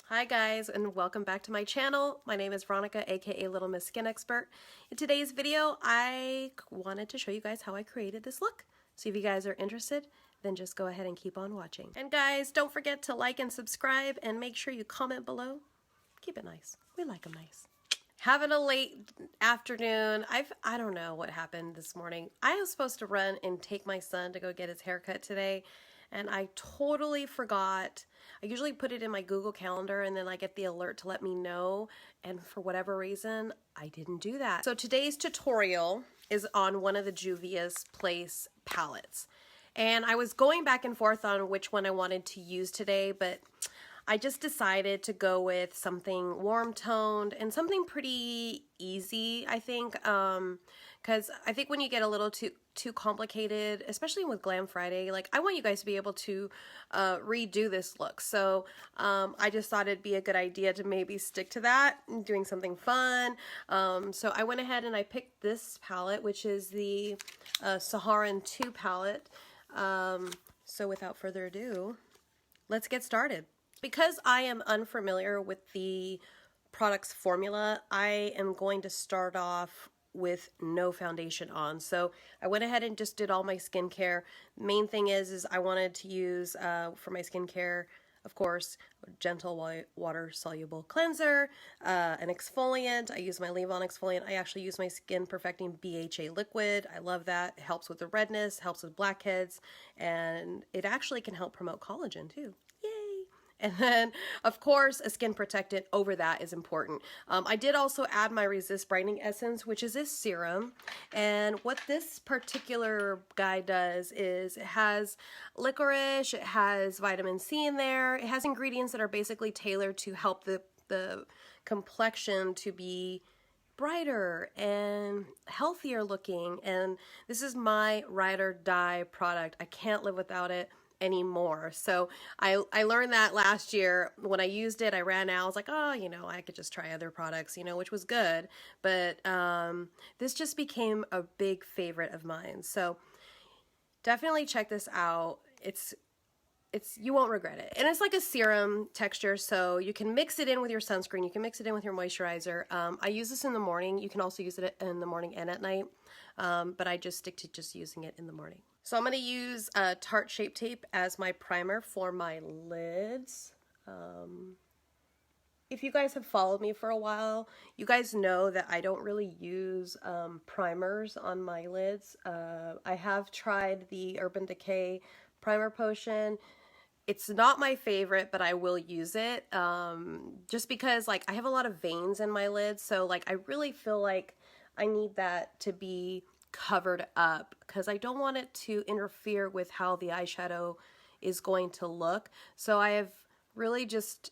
Hi guys, and welcome back to my channel. My name is Veronica, aka Little Miss Skin Expert. In today's video, I wanted to show you guys how I created this look. So if you guys are interested, then just go ahead and keep on watching. And guys, don't forget to like and subscribe and make sure you comment below. Keep it nice. We like them nice. Having a late afternoon. I don't know what happened this morning. I was supposed to run and take my son to go get his haircut today, and I totally forgot. I usually put it in my Google Calendar and then I get the alert to let me know, and for whatever reason I didn't do that. So today's tutorial is on one of the Juvia's Place palettes, and I was going back and forth on which one I wanted to use today, but I just decided to go with something warm toned and something pretty easy, I think, because I think when you get a little too complicated, especially with Glam Friday, like I want you guys to be able to redo this look. So I just thought it'd be a good idea to maybe stick to that, doing something fun. So I went ahead and I picked this palette, which is the Saharan 2 palette. So without further ado, let's get started. Because I am unfamiliar with the product's formula, I am going to start off with no foundation on. So I went ahead and just did all my skincare. Main thing is I wanted to use for my skincare, of course, a gentle water soluble cleanser, an exfoliant. I use my leave-on exfoliant. I actually use my Skin Perfecting BHA liquid. I love that. It helps with the redness, helps with blackheads, and it actually can help promote collagen too. And then, of course, a skin protectant over that is important. I did also add my Resist Brightening Essence, which is a serum. And what this particular guy does is it has licorice, it has vitamin C in there, it has ingredients that are basically tailored to help the complexion to be brighter and healthier looking. And this is my ride or die product. I can't live without it anymore. So I learned that last year when I used it. I ran out. I was like, oh, you know, I could just try other products, you know, which was good. But this just became a big favorite of mine. So definitely check this out. It's you won't regret it. And it's like a serum texture, so you can mix it in with your sunscreen. You can mix it in with your moisturizer. I use this in the morning. You can also use it in the morning and at night. But I just stick to just using it in the morning. So I'm going to use Tarte Shape Tape as my primer for my lids. If you guys have followed me for a while, you guys know that I don't really use primers on my lids. I have tried the Urban Decay Primer Potion. It's not my favorite, but I will use it just because like I have a lot of veins in my lids, so like I really feel like I need that to be covered up because I don't want it to interfere with how the eyeshadow is going to look. So I have really just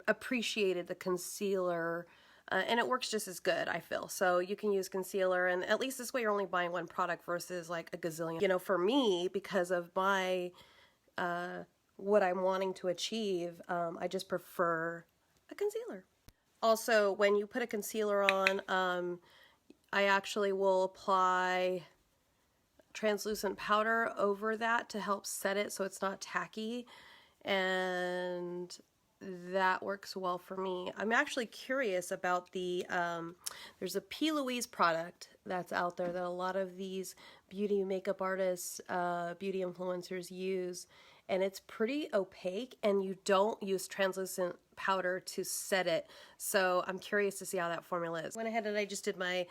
appreciated the concealer, and it works just as good, I feel. So you can use concealer, and at least this way you're only buying one product versus like a gazillion. You know, for me, because of my what I'm wanting to achieve, I just prefer a concealer. Also, when you put a concealer on, I actually will apply translucent powder over that to help set it so it's not tacky, and that works well for me. I'm actually curious about the, there's a P. Louise product that's out there that a lot of these beauty makeup artists, beauty influencers use, and it's pretty opaque, and you don't use translucent powder to set it. So I'm curious to see how that formula is. Went ahead and I just did my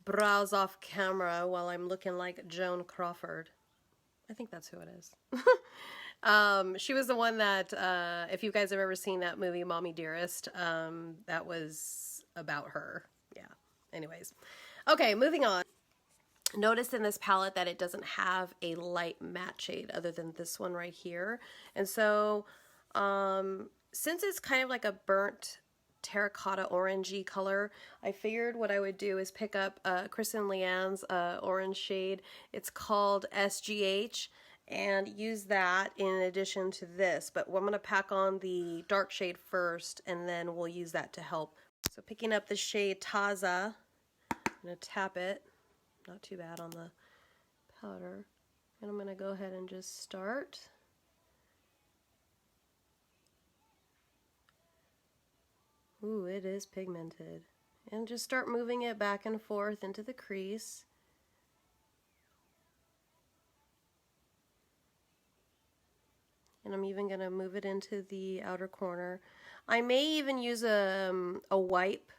brows off camera while I'm looking like Joan Crawford. I think that's who it is. She was the one that, if you guys have ever seen that movie, Mommy Dearest, that was about her. Yeah. Anyways. Okay, moving on. Notice in this palette that it doesn't have a light matte shade other than this one right here. And so, since it's kind of like a burnt terracotta orangey color, I figured what I would do is pick up Kristen and Leanne's orange shade. It's called S.G.H. and use that in addition to this. But I'm going to pack on the dark shade first, and then we'll use that to help. So picking up the shade Taza, I'm going to tap it. Not too bad on the powder. And I'm going to go ahead and just start. Ooh, it is pigmented. And just start moving it back and forth into the crease. And I'm even going to move it into the outer corner. I may even use a wipe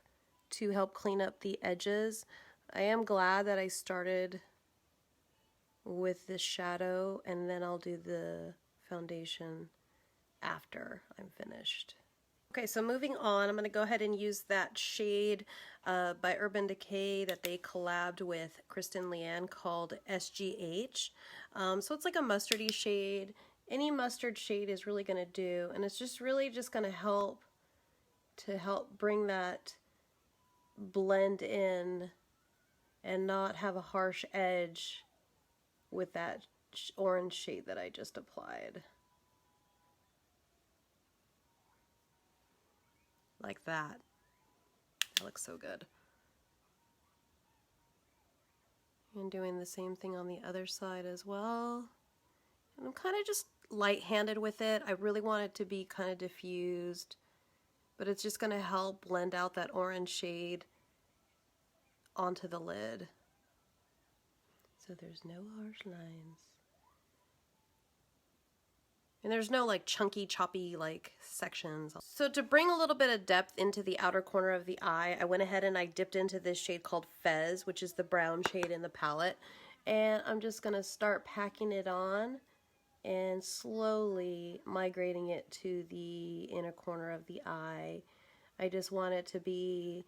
to help clean up the edges. I am glad that I started with this shadow, and then I'll do the foundation after I'm finished. Okay, so moving on, I'm going to go ahead and use that shade by Urban Decay that they collabed with Kristen and Leanne called S.G.H. So it's like a mustardy shade. Any mustard shade is really going to do, and it's just really just going to help bring that blend in and not have a harsh edge with that orange shade that I just applied. Like that. That looks so good. And doing the same thing on the other side as well. And I'm kind of just light-handed with it. I really want it to be kind of diffused, but it's just going to help blend out that orange shade onto the lid. So there's no harsh lines. And there's no like chunky, choppy like sections. So to bring a little bit of depth into the outer corner of the eye, I went ahead and I dipped into this shade called Fez, which is the brown shade in the palette. And I'm just going to start packing it on and slowly migrating it to the inner corner of the eye. I just want it to be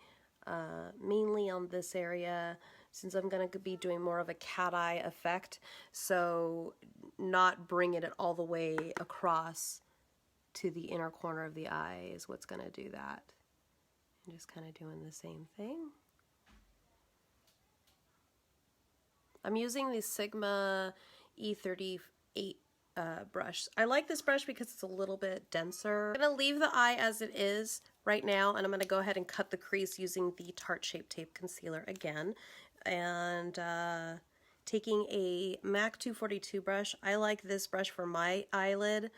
mainly on this area, since I'm going to be doing more of a cat eye effect, so not bringing it all the way across to the inner corner of the eye is what's going to do that. And just kind of doing the same thing. I'm using the Sigma E38 brush. I like this brush because it's a little bit denser. I'm going to leave the eye as it is right now, and I'm going to go ahead and cut the crease using the Tarte Shape Tape Concealer again. And taking a MAC 242 brush. I like this brush for my eyelid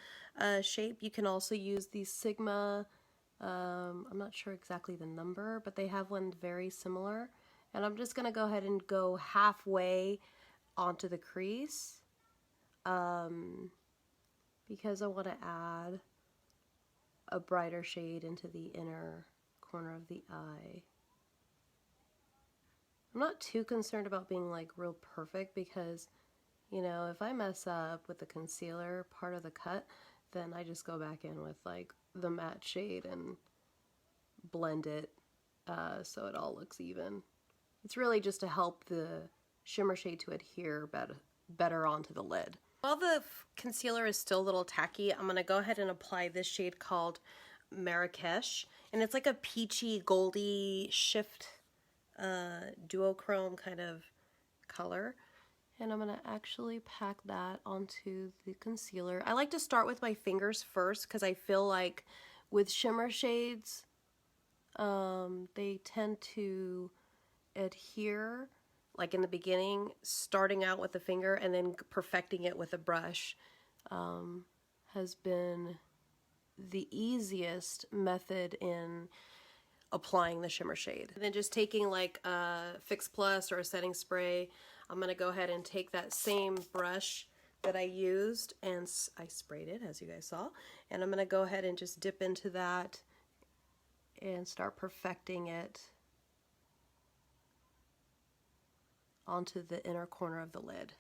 shape. You can also use the Sigma, I'm not sure exactly the number, but they have one very similar. And I'm just going to go ahead and go halfway onto the crease because I want to add a brighter shade into the inner corner of the eye. I'm not too concerned about being like real perfect because, you know, if I mess up with the concealer part of the cut, then I just go back in with like the matte shade and blend it so it all looks even. It's really just to help the shimmer shade to adhere better onto the lid. While the concealer is still a little tacky, I'm going to go ahead and apply this shade called Marrakesh, and it's like a peachy goldy shift duochrome kind of color, and I'm going to actually pack that onto the concealer. I like to start with my fingers first because I feel like with shimmer shades they tend to adhere like in the beginning, starting out with the finger and then perfecting it with a brush has been the easiest method in applying the shimmer shade. And then just taking like a Fix Plus or a setting spray, I'm going to go ahead and take that same brush that I used and I sprayed it, as you guys saw, and I'm going to go ahead and just dip into that and start perfecting it onto the inner corner of the lid.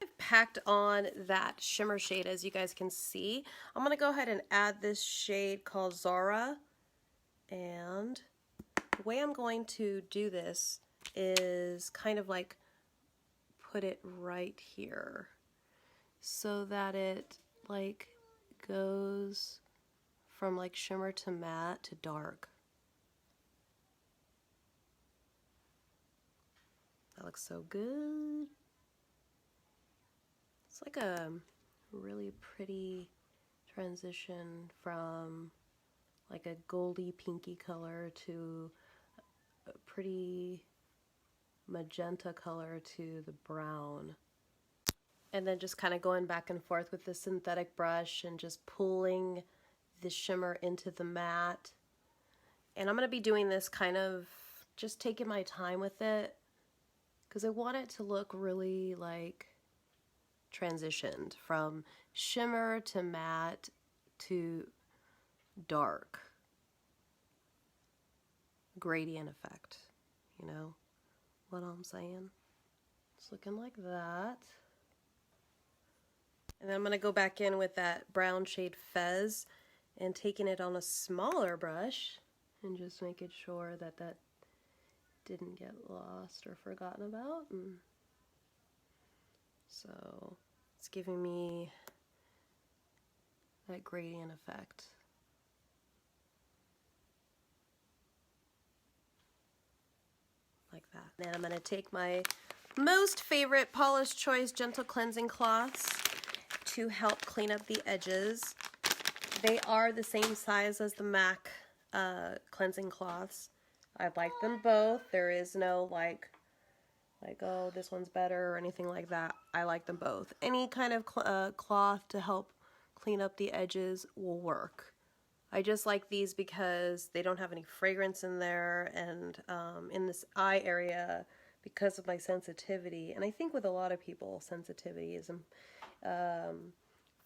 I've packed on that shimmer shade, as you guys can see. I'm going to go ahead and add this shade called Zohra, and the way I'm going to do this is kind of like put it right here so that it like goes from like shimmer to matte to dark. That looks so good. It's like a really pretty transition from like a goldy pinky color to a pretty magenta color to the brown. And then just kind of going back and forth with the synthetic brush and just pulling the shimmer into the matte. And I'm going to be doing this kind of just taking my time with it because I want it to look really like transitioned from shimmer to matte to dark. Gradient effect, you know what I'm saying? It's looking like that. And then I'm going to go back in with that brown shade Fez and taking it on a smaller brush and just making sure that that didn't get lost or forgotten about. And so it's giving me that gradient effect. Like that. Then I'm going to take my most favorite Paula's Choice Gentle Cleansing Cloths to help clean up the edges. They are the same size as the MAC cleansing cloths. I like them both. There is no like, oh, this one's better or anything like that. I like them both. Any kind of cloth to help clean up the edges will work. I just like these because they don't have any fragrance in there, and in this eye area, because of my sensitivity, and I think with a lot of people, sensitivity is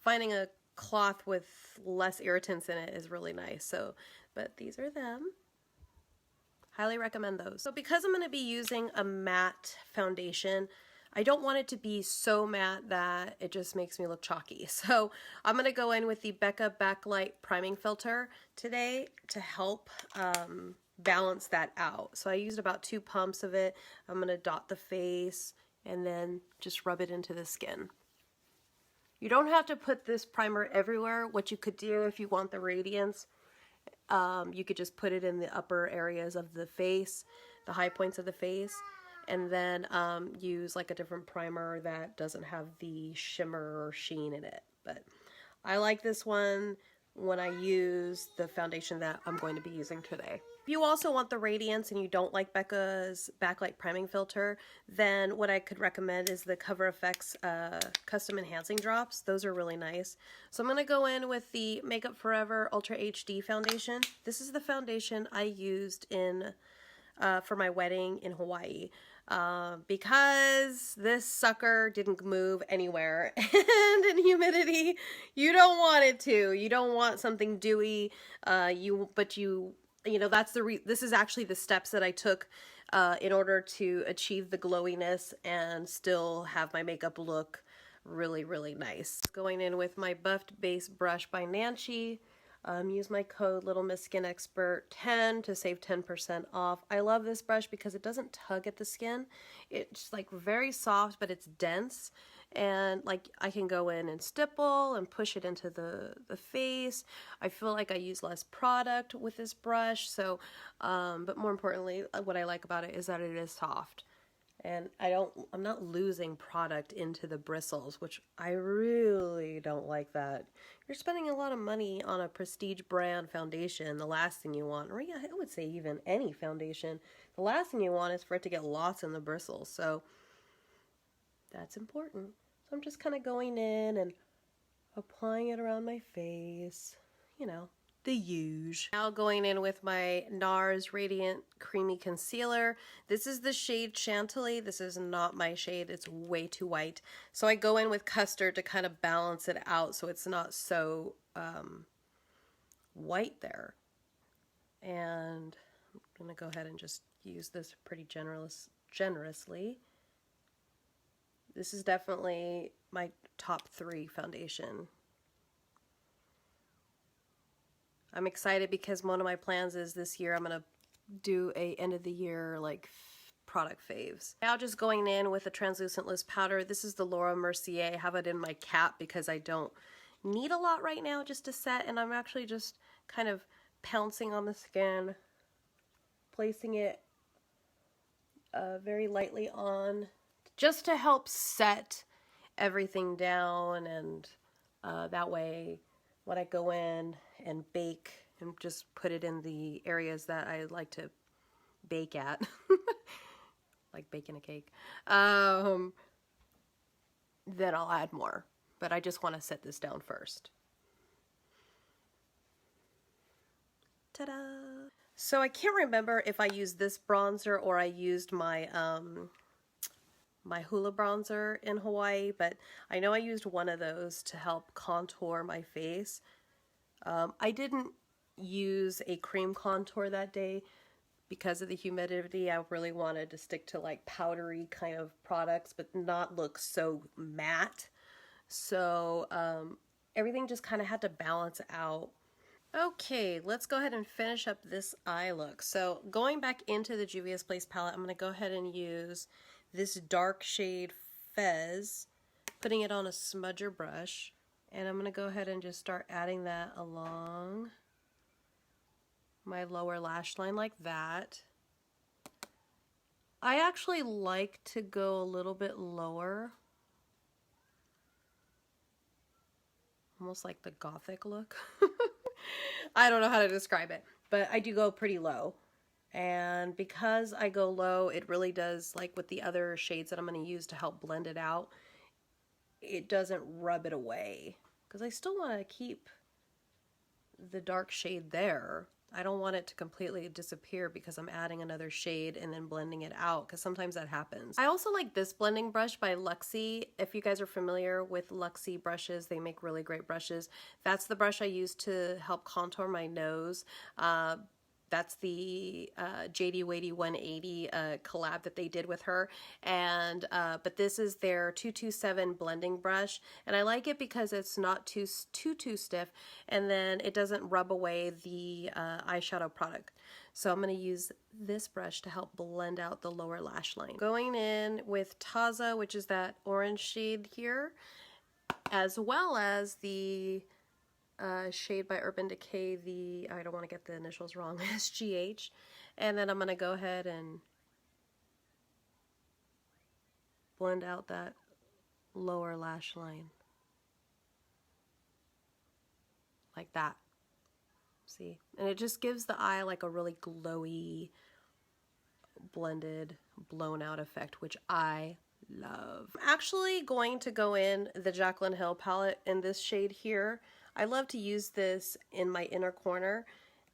finding a cloth with less irritants in it is really nice. So, but these are them. Highly recommend those. So because I'm going to be using a matte foundation, I don't want it to be so matte that it just makes me look chalky. So I'm going to go in with the Becca Backlight Priming Filter today to help balance that out. So I used about 2 pumps of it. I'm going to dot the face and then just rub it into the skin. You don't have to put this primer everywhere. What you could do if you want the radiance, you could just put it in the upper areas of the face, the high points of the face, and then use like a different primer that doesn't have the shimmer or sheen in it. But I like this one when I use the foundation that I'm going to be using today. If you also want the radiance and you don't like Becca's Backlight Priming Filter, then what I could recommend is the Cover FX Custom Enhancing Drops. Those are really nice. So I'm going to go in with the Makeup Forever Ultra HD Foundation. This is the foundation I used in for my wedding in Hawaii. Because this sucker didn't move anywhere, and in humidity you don't want it to. You don't want something dewy, you know, that's this is actually the steps that I took in order to achieve the glowiness and still have my makeup look really, really nice. Going in with my buffed base brush by Nancy. Use my code Littlemisskinxpert10 to save 10% off. I love this brush because it doesn't tug at the skin. It's like very soft, but it's dense. And like I can go in and stipple and push it into the face. I feel like I use less product with this brush. So, but more importantly, what I like about it is that it is soft. And I'm not losing product into the bristles, which I really don't like that. You're spending a lot of money on a prestige brand foundation. The last thing you want, or yeah, I would say even any foundation, the last thing you want is for it to get lost in the bristles. So that's important. So I'm just kind of going in and applying it around my face, you know, the huge. Now going in with my NARS Radiant Creamy Concealer. This is the shade Chantilly. This is not my shade. It's way too white. So I go in with Custard to kind of balance it out so it's not so white there. And I'm going to go ahead and just use this pretty generously. This is definitely my top 3 foundation. I'm excited because one of my plans is this year I'm going to do a end of the year like product faves. Now just going in with a translucent loose powder. This is the Laura Mercier. I have it in my cap because I don't need a lot right now just to set, and I'm actually just kind of pouncing on the skin, placing it very lightly on just to help set everything down, and that way when I go in and bake and just put it in the areas that I like to bake at. like baking a cake, then I'll add more. But I just want to set this down first. Ta-da! So I can't remember if I used this bronzer or I used my my Hoola bronzer in Hawaii, but I know I used one of those to help contour my face. I didn't use a cream contour that day because of the humidity. I really wanted to stick to like powdery kind of products, but not look so matte. So everything just kind of had to balance out. Okay, let's go ahead and finish up this eye look. So going back into the Juvia's Place palette, I'm going to go ahead and use this dark shade Fez, putting it on a smudger brush, and I'm going to go ahead and just start adding that along my lower lash line like that. I actually like to go a little bit lower, almost like the gothic look. I don't know how to describe it, but I do go pretty low. And because I go low, it really does, like with the other shades that I'm going to use to help blend it out, it doesn't rub it away. Because I still want to keep the dark shade there. I don't want it to completely disappear because I'm adding another shade and then blending it out, because sometimes that happens. I also like this blending brush by Luxie. If you guys are familiar with Luxie brushes, they make really great brushes. That's the brush I use to help contour my nose. That's the JD Wadey 180 collab that they did with her, and but this is their 227 blending brush, and I like it because it's not too stiff, and then it doesn't rub away the eyeshadow product. So I'm going to use this brush to help blend out the lower lash line. Going in with Taza, which is that orange shade here, as well as the shade by Urban Decay, I don't want to get the initials wrong, S.G.H. And then I'm going to go ahead and blend out that lower lash line. Like that. See? And it just gives the eye like a really glowy, blended, blown out effect, which I love. I'm actually going to go in the Jaclyn Hill palette in this shade here. I love to use this in my inner corner,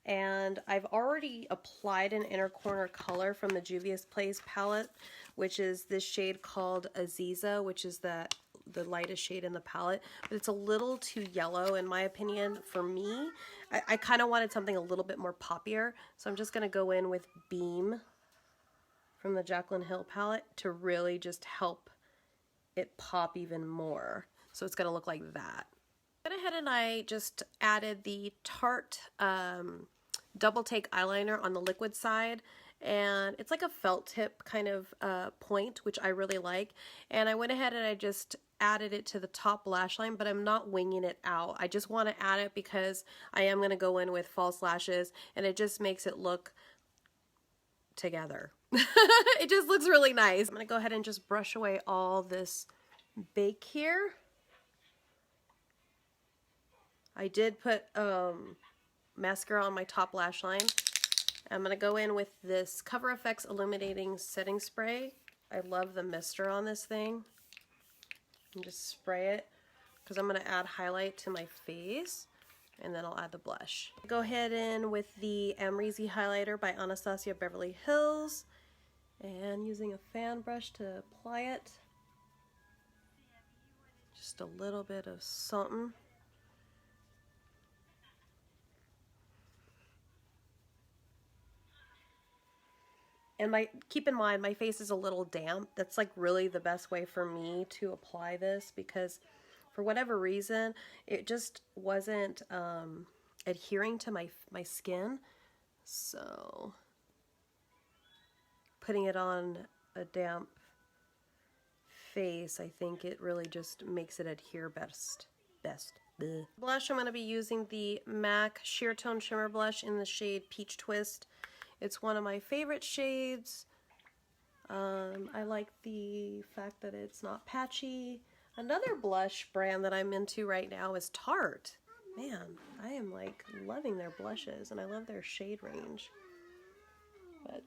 and I've already applied an inner corner color from the Juvia's Place palette, which is this shade called Aziza, which is the lightest shade in the palette, but it's a little too yellow in my opinion for me. I kind of wanted something a little bit more poppier, so I'm just going to go in with Beam from the Jaclyn Hill palette to really just help it pop even more. So it's going to look like that. I went ahead and I just added the Tarte Double Take eyeliner on the liquid side, and it's like a felt tip kind of point, which I really like. And I went ahead and I just added it to the top lash line, but I'm not winging it out. I just want to add it because I am going to go in with false lashes, and it just makes it look together. It just looks really nice. I'm going to go ahead and just brush away all this bake here. I did put mascara on my top lash line. I'm going to go in with this Cover FX Illuminating Setting Spray. I love the mister on this thing. And just spray it because I'm going to add highlight to my face, and then I'll add the blush. Go ahead in with the Amrezy highlighter by Anastasia Beverly Hills, and using a fan brush to apply it. Just a little bit of something. And keep in mind, my face is a little damp. That's like really the best way for me to apply this, because for whatever reason, it just wasn't adhering to my skin. So putting it on a damp face, I think it really just makes it adhere best. Bleh. Blush, I'm going to be using the MAC Sheer Tone Shimmer Blush in the shade Peach Twist. It's one of my favorite shades. I like the fact that it's not patchy. Another blush brand that I'm into right now is Tarte. Man, I am like loving their blushes, and I love their shade range. But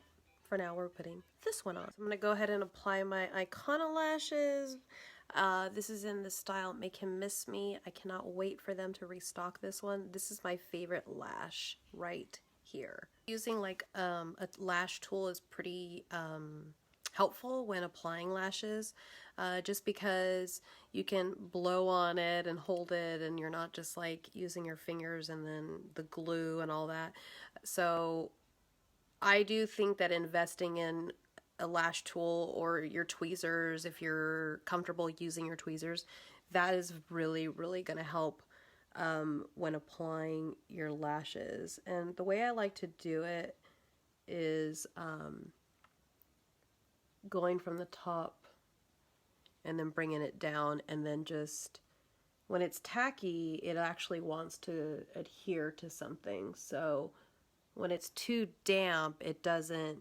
for now we're putting this one on. So I'm going to go ahead and apply my Icona Lashes. This is in the style Make Him Miss Me. I cannot wait for them to restock this one. This is my favorite lash right here. Using like a lash tool is pretty helpful when applying lashes, just because you can blow on it and hold it and you're not just like using your fingers and then the glue and all that. So I do think that investing in a lash tool or your tweezers, if you're comfortable using your tweezers, that is really, really going to help when applying your lashes. And the way I like to do it is going from the top and then bringing it down, and then just when it's tacky, it actually wants to adhere to something. So when it's too damp, it doesn't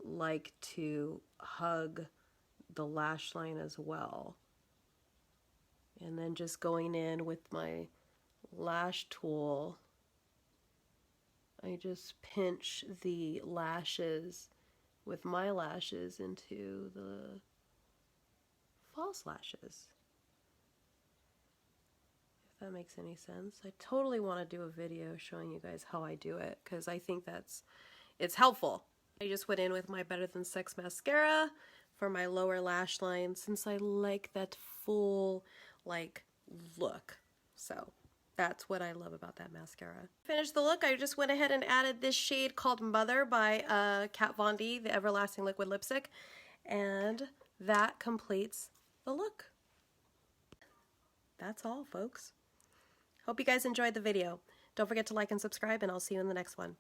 like to hug the lash line as well. And then just going in with my lash tool, I just pinch the lashes with my lashes into the false lashes, if that makes any sense. I totally want to do a video showing you guys how I do it, because I think it's helpful. I just went in with my Better Than Sex mascara for my lower lash line, since I like that full like look. So that's what I love about that mascara. Finished the look, I just went ahead and added this shade called Mother by Kat Von D, the Everlasting Liquid Lipstick, and that completes the look. That's all, folks. Hope you guys enjoyed the video. Don't forget to like and subscribe, and I'll see you in the next one.